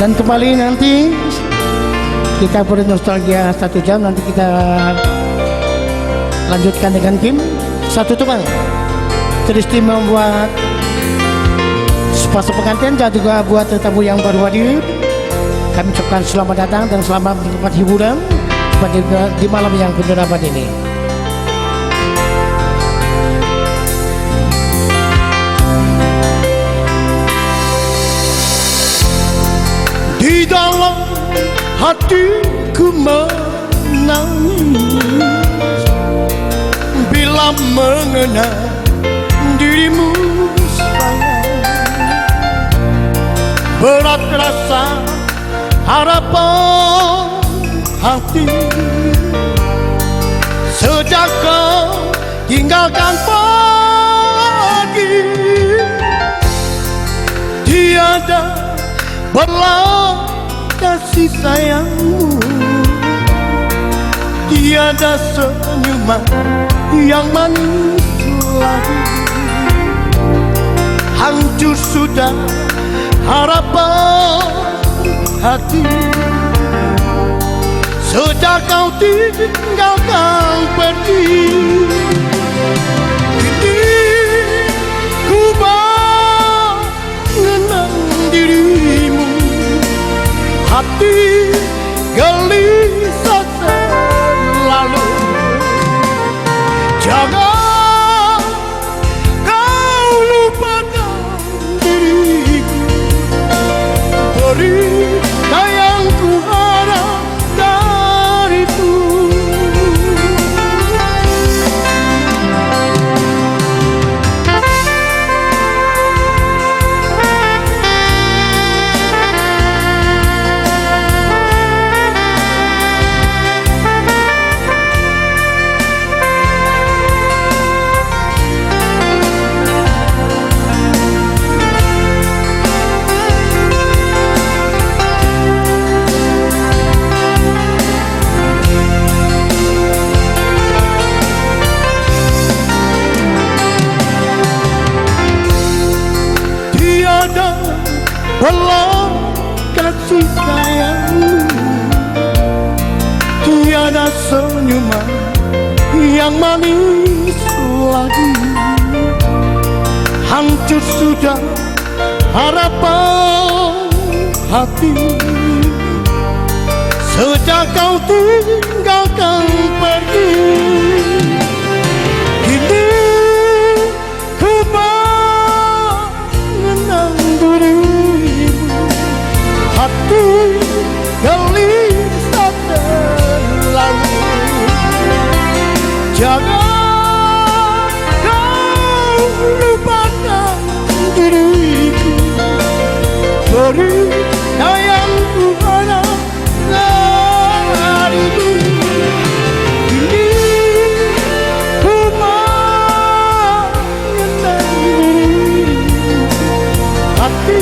Dan kembali nanti kita bernostalgia 1 jam. Nanti kita lanjutkan dengan Kim satu tukang. Tristi membuat sepasang pengantin dan juga buat tetamu yang baru hadir. Kami ucapkan selamat datang dan selamat menikmati hiburan di malam yang penuh rapat ini. Di dalam hatiku menangis bila mengenal dirimu sayang. Berat rasa harapan hati sejak kau tinggalkan pergi. Tiada belas kasih sayangmu, tiada senyuman yang manis lagi. Hancur sudah harapan hati sejak kau tinggalkan pergi. Kini ku mengenang dirimu, hati gelisah selalu. Jangan kau lupakan diriku, beri yang ku harap darimu. Tiada belas kasih sayangmu, tiada senyuman yang manis lagi. Hancur sudah harapan hati sejak kau tinggalkan pergi. Kini ku mengenang dirimu, hati gelisah selalu. Jangan kau lupakan diriku, beri yang ku harap darimu. Kini ku mengenang dirimu, hati